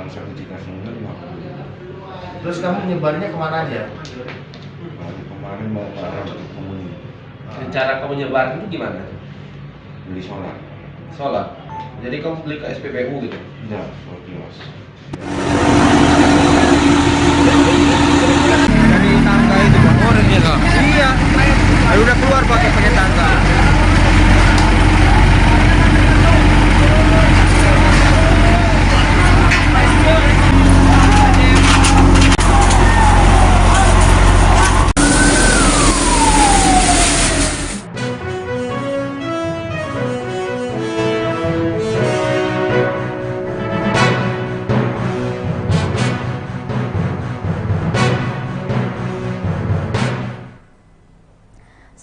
cuma sertifikasi 50. Terus kamu nyebarnya kemana aja? Kemarin mau ke arah Bukit. Cara kamu nyebar itu gimana? Beli solar. Solar. Jadi kamu beli ke SPBU gitu? Enggak, kalau kios. Dari tangga itu bang, oh dia kak? Iya, udah keluar pakai tangga.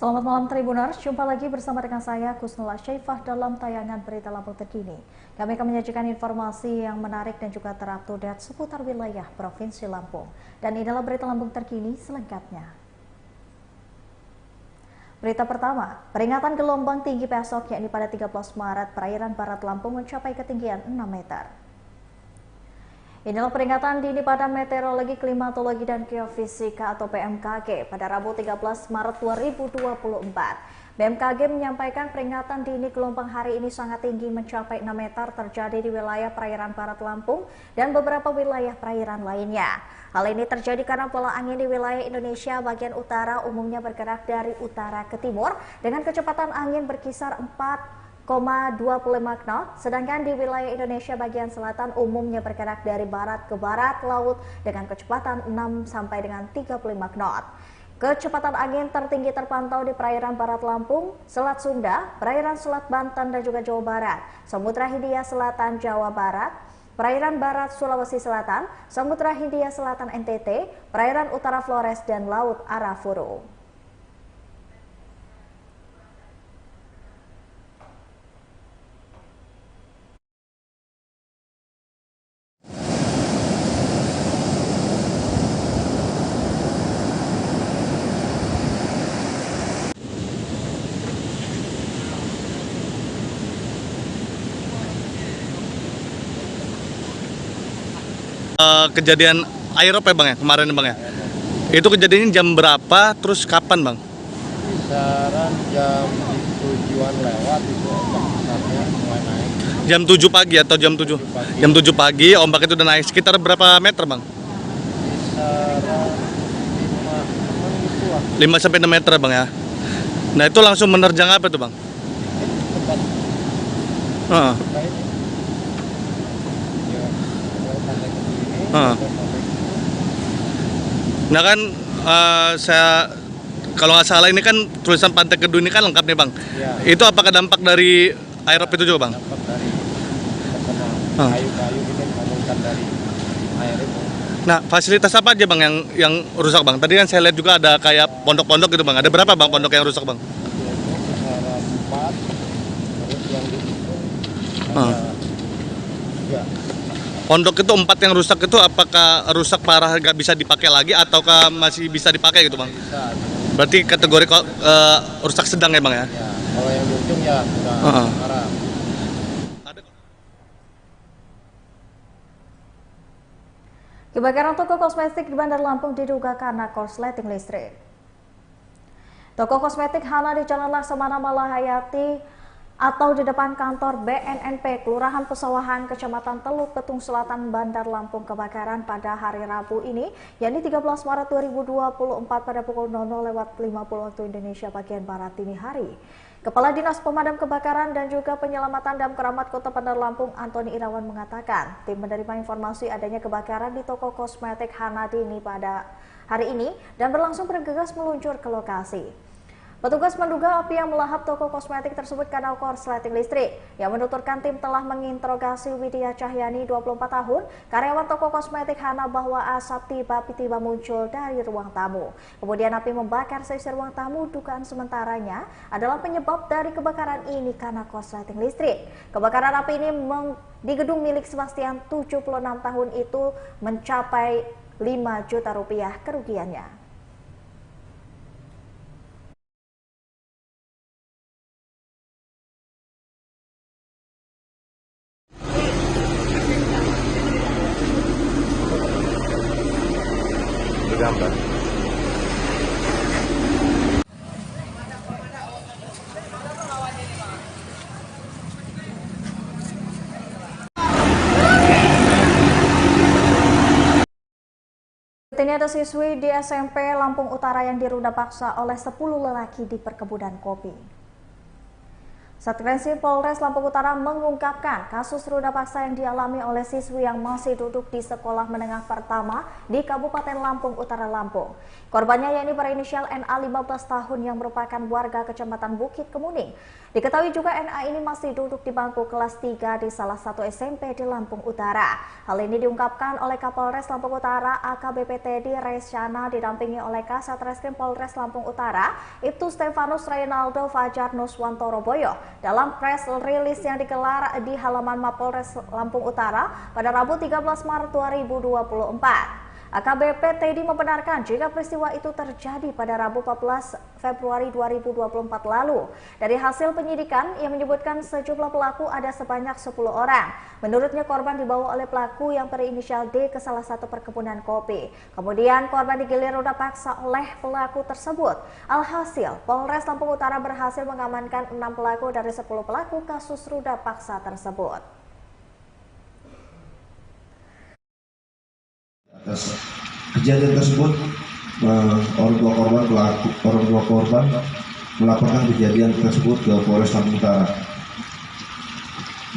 Selamat malam Tribuners, jumpa lagi bersama dengan saya Kusnula Syaifah dalam tayangan Berita Lampung Terkini. Kami akan menyajikan informasi yang menarik dan juga terupdate seputar wilayah Provinsi Lampung. Dan inilah Berita Lampung Terkini selengkapnya. Berita pertama, peringatan gelombang tinggi besok yakni pada 13 Maret perairan barat Lampung mencapai ketinggian 6 meter. Inilah peringatan dini Badan Meteorologi, Klimatologi, dan Geofisika atau BMKG pada Rabu 13 Maret 2024. BMKG menyampaikan peringatan dini gelombang hari ini sangat tinggi mencapai 6 meter terjadi di wilayah perairan barat Lampung dan beberapa wilayah perairan lainnya. Hal ini terjadi karena pola angin di wilayah Indonesia bagian utara umumnya bergerak dari utara ke timur dengan kecepatan angin berkisar 4,25 knot, sedangkan di wilayah Indonesia bagian selatan umumnya bergerak dari barat ke barat laut dengan kecepatan 6 sampai dengan 35 knot. Kecepatan angin tertinggi terpantau di perairan barat Lampung, Selat Sunda, perairan Selat Banten dan juga Jawa Barat, Samudra Hindia Selatan Jawa Barat, perairan barat Sulawesi Selatan, Samudra Hindia Selatan NTT, perairan utara Flores dan Laut Arafuru. Kejadian aerop ya bang ya kemarin bang ya, itu kejadiannya jam berapa terus kapan bang? Kisaran jam 7-an lewat itu ombak besarnya mulai naik. Jam 7 pagi atau jam 7? Pagi. Jam 7 pagi ombak itu udah naik sekitar berapa meter bang? Kisaran 5 5 sampai 6 meter bang ya. Nah itu langsung menerjang apa tuh bang? tempat Heeh. ini. Ya, pantai Kedu ini. Heeh. Nah kan saya kalau nggak salah ini kan tulisan Pantai Kedu ini kan lengkap nih bang. Ya. Itu apakah dampak dari aerop itu juga bang? Dampak dari terkena kayu-kayu gitu mengumumkan dari air itu. Nah fasilitas apa aja bang yang rusak bang? Tadi kan saya lihat juga ada kayak pondok-pondok gitu bang. Ada berapa bang pondok yang rusak bang? Yaitu kisaran 4, terus yang di situ Ah. ada 3. Pondok itu 4 yang rusak itu apakah rusak parah nggak bisa dipakai lagi ataukah masih bisa dipakai gitu bang? Bisa. Berarti kategori rusak sedang ya bang ya? Ya, kalau yang di ujung ya sudah Heeh. parah. Kebakaran toko kosmetik di Bandar Lampung diduga karena korsleting listrik. Toko kosmetik Hana di Jalan Laksamana Malahayati atau di depan kantor BNNP Kelurahan Pesawahan Kecamatan Teluk Betung Selatan Bandar Lampung kebakaran pada hari Rabu ini, yakni 13 Maret 2024 pada pukul 00.50 waktu Indonesia bagian Barat dini hari. Kepala Dinas Pemadam Kebakaran dan juga Penyelamatan Dam Keramat Kota Bandar Lampung, Antoni Irawan mengatakan, tim menerima informasi adanya kebakaran di toko kosmetik Hanadi ini pada hari ini dan berlangsung bergegas meluncur ke lokasi. Petugas menduga api yang melahap toko kosmetik tersebut karena korsleting listrik. Yang menuturkan tim telah menginterogasi Widya Cahyani, 24 tahun, karyawan toko kosmetik Hana bahwa asap tiba-tiba muncul dari ruang tamu. Kemudian api membakar seisi ruang tamu. Dugaan sementaranya adalah penyebab dari kebakaran ini karena korsleting listrik. Kebakaran api ini di gedung milik Sebastian, 76 tahun itu mencapai 5 juta rupiah kerugiannya. ini ada siswi di SMP Lampung Utara yang dirunda paksa oleh 10 lelaki di perkebunan kopi. Satreskrim Polres Lampung Utara mengungkapkan kasus ruda paksa yang dialami oleh siswi yang masih duduk di sekolah menengah pertama di Kabupaten Lampung Utara, Lampung. Korbannya yakni berinisial NA 15 tahun yang merupakan warga Kecamatan Bukit Kemuning. Diketahui juga NA ini masih duduk di bangku kelas 3 di salah satu SMP di Lampung Utara. Hal ini diungkapkan oleh Kapolres Lampung Utara AKBP Teddy Resyana didampingi oleh Kasatreskrim Polres Lampung Utara Ibtu Stefanus Reynaldo Fajar Nuswantoroboyo dalam press release yang digelar di halaman Mapolres Lampung Utara pada Rabu 13 Maret 2024. AKBP Teddy membenarkan jika peristiwa itu terjadi pada Rabu 14 Februari 2024 lalu. Dari hasil penyidikan, ia menyebutkan sejumlah pelaku ada sebanyak 10 orang. Menurutnya korban dibawa oleh pelaku yang berinisial D ke salah satu perkebunan kopi. Kemudian korban digilir ruda paksa oleh pelaku tersebut. Alhasil, Polres Lampung Utara berhasil mengamankan 6 pelaku dari 10 pelaku kasus ruda paksa tersebut. Atas kejadian tersebut, orang tua korban melaporkan kejadian tersebut ke Polres Lampung Utara.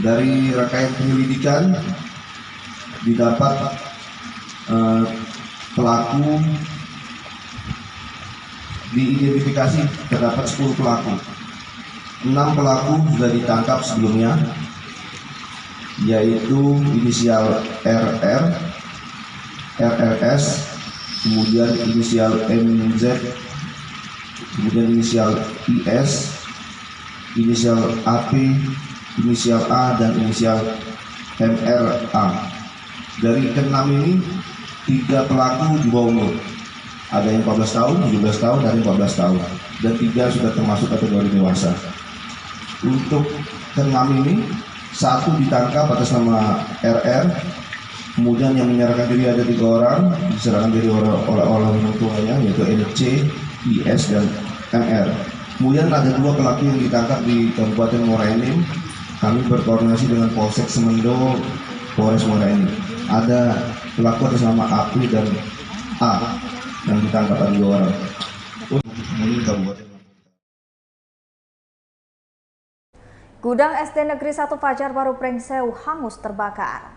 Dari rangkaian penyelidikan didapat pelaku diidentifikasi terdapat 10 pelaku. 6 pelaku sudah ditangkap sebelumnya, yaitu inisial RR, RRS, kemudian inisial MZ, kemudian inisial IS, inisial AP, inisial A, dan inisial MRA. Dari ke-6 ini, 3 pelaku di bawah umur. Ada yang 14 tahun, 17 tahun, dan 14 tahun. Dan 3 sudah termasuk kategori dewasa. Untuk ke-6 ini, 1 ditangkap atas nama RR, kemudian yang menyerahkan diri ada 3 orang, diserahkan diri oleh orang tuanya, yaitu NC, IS, dan MR. Kemudian ada 2 pelaku yang ditangkap di Kabupaten Muara Enim. Kami berkoordinasi dengan Polsek Semendo, Polres Muara Enim. Ada pelaku atas nama AP dan A yang ditangkap ada 2 orang. Kemudian Kabupaten. Gudang SD Negeri 1 Fajar Baru Pringsewu hangus terbakar.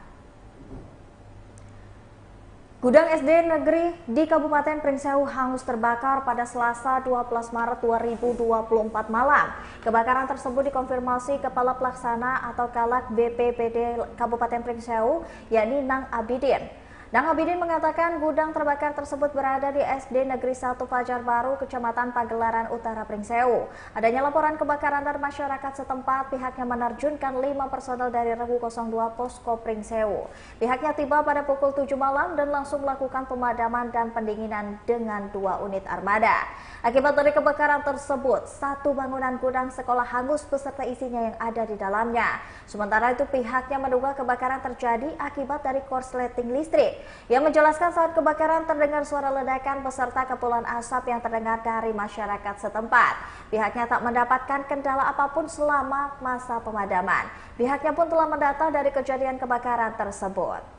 Gudang SD negeri di Kabupaten Pringsewu hangus terbakar pada Selasa 12 Maret 2024 malam. Kebakaran tersebut dikonfirmasi Kepala Pelaksana atau Kalak BPBD Kabupaten Pringsewu, yakni Nang Abidin. Nang Abidin mengatakan gudang terbakar tersebut berada di SD Negeri 1 Fajar Baru, Kecamatan Pagelaran Utara, Pringsewu. Adanya laporan kebakaran dari masyarakat setempat, pihaknya menerjunkan 5 personel dari Regu 02 Posko Pringsewu. Pihaknya tiba pada pukul 7 malam dan langsung melakukan pemadaman dan pendinginan dengan 2 unit armada. Akibat dari kebakaran tersebut, 1 bangunan gudang sekolah hangus beserta isinya yang ada di dalamnya. Sementara itu pihaknya menduga kebakaran terjadi akibat dari korsleting listrik. Yang menjelaskan saat kebakaran terdengar suara ledakan beserta kepulan asap yang terdengar dari masyarakat setempat. Pihaknya tak mendapatkan kendala apapun selama masa pemadaman. Pihaknya pun telah mendata dari kejadian kebakaran tersebut.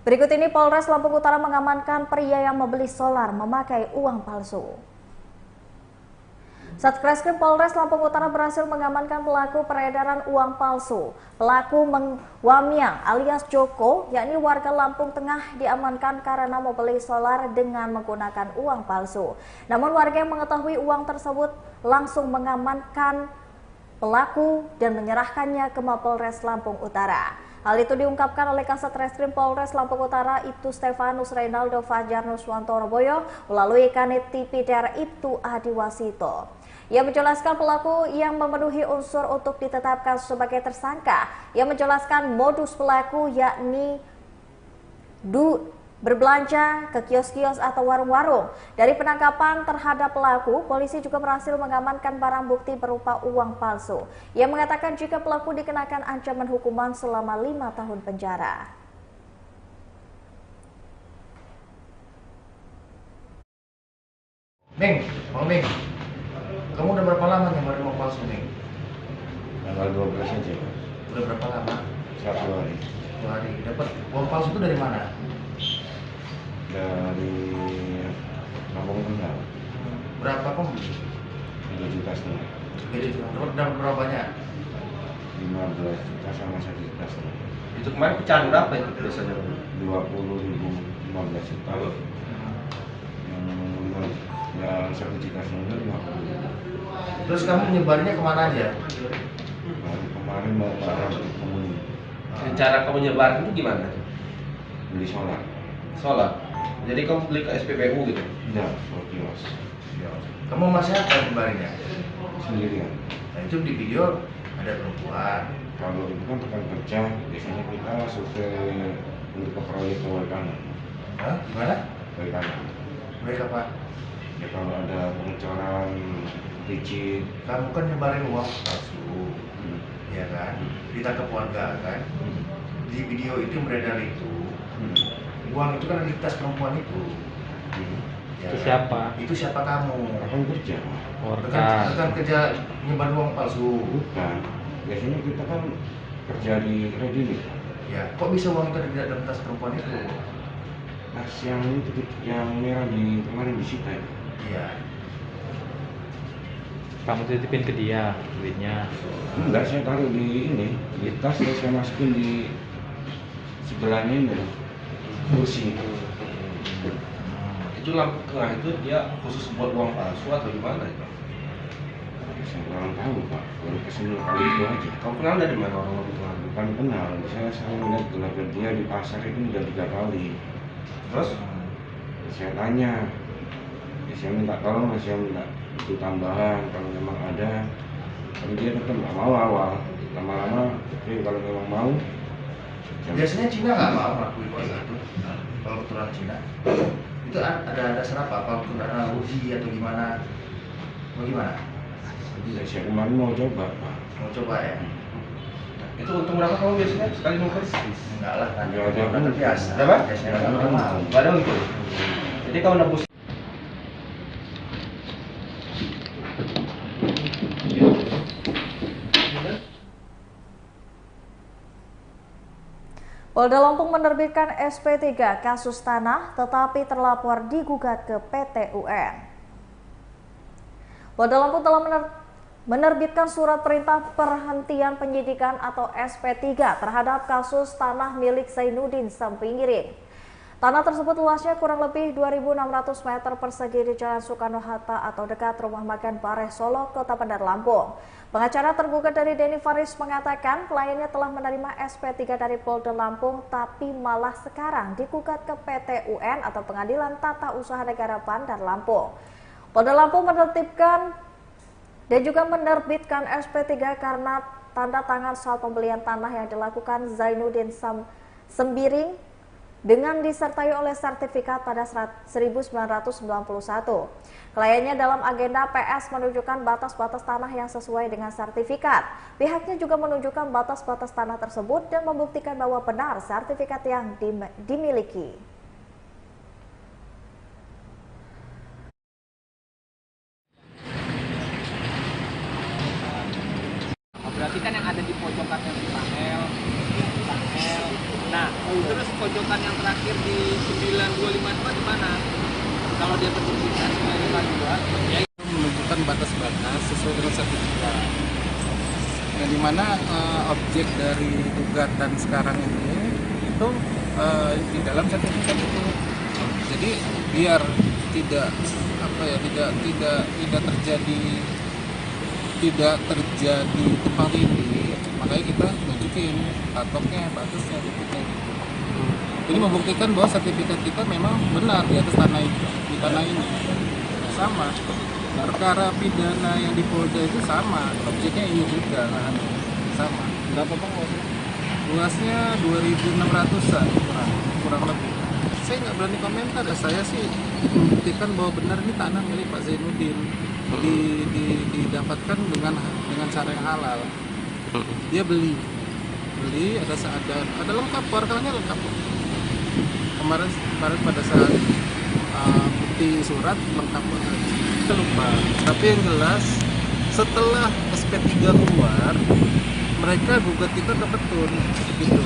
Berikut ini Polres Lampung Utara mengamankan pria yang membeli solar memakai uang palsu. Satreskrim Polres Lampung Utara berhasil mengamankan pelaku peredaran uang palsu. Pelaku Wamiang alias Joko, yakni warga Lampung Tengah, diamankan karena membeli solar dengan menggunakan uang palsu. Namun warga yang mengetahui uang tersebut langsung mengamankan pelaku dan menyerahkannya ke Mapolres Lampung Utara. Hal itu diungkapkan oleh Kasatreskrim Polres Lampung Utara Ibtu Stefanus Reynaldo Fajar Nuswantoroboyo melalui Kanit Tipidar Ibtu Adiwasito. Ia menjelaskan pelaku yang memenuhi unsur untuk ditetapkan sebagai tersangka. Ia menjelaskan modus pelaku yakni berbelanja ke kios-kios atau warung-warung. Dari penangkapan terhadap pelaku, polisi juga berhasil mengamankan barang bukti berupa uang palsu. Ia mengatakan jika pelaku dikenakan ancaman hukuman selama 5 tahun penjara. Ming, Bang Ming, kamu udah berapa lama nyebarin uang palsu, Ming? Tanggal 12 aja, Pak. Udah berapa lama? 1 hari. 2 hari. Dapat uang palsu itu dari mana? Dari Kampung Kendal, Berapa kamu beli? 3 juta setengah. Jadi dapat berapa banyak? 15 juta sama 1 juta setengah. Itu kemarin pecahan berapa itu biasanya? 20.000, 15 juta. Yang 1 juta setengah 50. Terus kamu nyebarnya kemana aja? Baru kemarin mau ke arah Bukit. Cara kamu nyebarin itu gimana? Beli solar. Sholat. Jadi kamu beli ke SPBU gitu? Enggak, ke kios. Kamu masih apa nyebarinnya? Sendirian. Nah itu di video ada perempuan. Kalau itu kan tekan kerja, biasanya kita survei untuk ke proyek ke kanan. Hah? Gimana? Ke kanan. Mereka apa? Ya kalau ada pengecoran licin, Kamu kan nyebarin uang palsu, ya kan? Ditangkap warga kan? Di video itu beredar itu, uang itu kan ada di tas perempuan itu. Ya Itu kan? siapa? Itu siapa kamu? akan kerja. Rekan kerja nyebarin uang palsu. Bukan. Biasanya kita kan kerja di Redini. Ya, kok bisa uang itu ada di dalam tas perempuan itu? Tas yang itu yang merah di kemarin disita ya. Iya. Kamu titipin ke dia duitnya. Enggak, saya taruh di ini, di tas terus saya masukin di sebelahnya ini loh, kursi. Itu lampu tengah itu dia khusus buat uang palsu atau gimana itu? Saya kurang tahu Pak, baru kesini kali itu aja. Kamu kenal dari mana orang lampu tengah? Bukan kenal, saya sering melihat gelagat dia di pasar itu udah 3 kali. Terus? Saya tanya, ya saya minta tolong, saya minta itu tambahan kalau memang ada. Tapi dia tetap nggak mau awal, lama-lama oke kalau memang mau. Biasanya Cina nggak mau ngelakuin kayak gitu. Kalau keturunan Cina, itu ada dasar apa? Apa keturunan uji atau gimana? Bagaimana? Jadi saya kemarin mau coba Pak. Mau coba ya? Itu untung berapa kamu biasanya sekali nuker? Enggak lah, kan Nggak ada udah untung. terbiasa. Berapa? Biasanya kan orang mau. Gak ada untung. Jadi kamu nebus. Polda Lampung menerbitkan SP3 kasus tanah tetapi terlapor digugat ke PT UN. Polda Lampung telah menerbitkan surat perintah perhentian penyidikan atau SP3 terhadap kasus tanah milik Zainuddin Sambinggiring. Tanah tersebut luasnya kurang lebih 2.600 meter persegi di Jalan Soekarno-Hatta atau dekat Rumah Makan Bareh Solo, Kota Bandar Lampung. Pengacara tergugat dari Denny Faris mengatakan kliennya telah menerima SP3 dari Polda Lampung tapi malah sekarang digugat ke PT UN atau Pengadilan Tata Usaha Negara Bandar Lampung. Polda Lampung menertibkan dan juga menerbitkan SP3 karena tanda tangan soal pembelian tanah yang dilakukan Zainuddin Sambinggiring dengan disertai oleh sertifikat pada 1991. Kliennya dalam agenda PS menunjukkan batas-batas tanah yang sesuai dengan sertifikat. Pihaknya juga menunjukkan batas-batas tanah tersebut dan membuktikan bahwa benar sertifikat yang dimiliki. Berarti kan yang ada di pojokan yang di panel. Nah, terus pojokan yang terakhir di 9252 di mana? Kalau dia terbuktikan 952, ya menunjukkan batas-batas sesuai dengan sertifikat. Yang dimana objek dari gugatan sekarang ini itu di dalam sertifikat itu. Jadi biar tidak terjadi tumpang tindih, makanya kita tunjukin patoknya, batasnya, titiknya gitu. Jadi membuktikan bahwa sertifikat kita memang benar di atas tanah itu, di tanah ini. Sama. Perkara pidana yang di Polda itu sama, objeknya ini juga, sama. Berapa bang? Luasnya 2.600-an kurang lebih. Saya nggak berani komentar ya, saya sih membuktikan bahwa benar ini tanah milik Pak Zainuddin. Didapatkan dengan cara yang halal. Dia beli ada lengkap, warnanya lengkap. Kemarin pada saat bukti surat lengkap banget. kita lupa. Tapi yang jelas setelah SP3 keluar, mereka gugat kita ke petun gitu.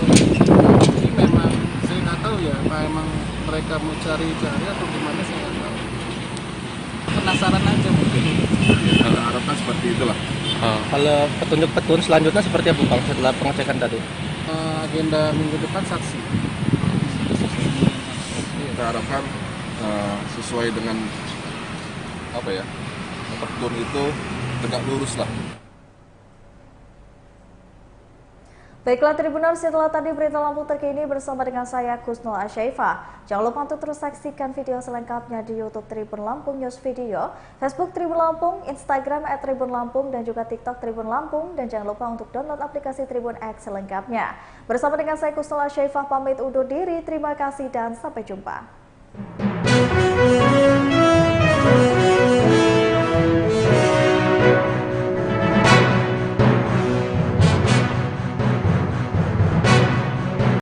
Jadi memang saya nggak tahu ya, apa emang mereka mau cari-cari atau gimana, saya nggak tahu. Penasaran aja mungkin. Kalau harapan seperti itulah. Kalau petunjuk petun selanjutnya seperti apa Bang setelah pengecekan tadi? Agenda minggu depan saksi. Kita harapkan sesuai dengan apa ya, petun itu tegak lurus lah. Baiklah Tribuners, setelah tadi berita Lampung terkini bersama dengan saya Kusnul Asyaifah. Jangan lupa untuk terus saksikan video selengkapnya di YouTube Tribun Lampung News Video, Facebook Tribun Lampung, Instagram @Tribun Lampung, dan juga TikTok Tribun Lampung. Dan jangan lupa untuk download aplikasi Tribun X selengkapnya. Bersama dengan saya Kusnul Asyaifah pamit undur diri, terima kasih dan sampai jumpa.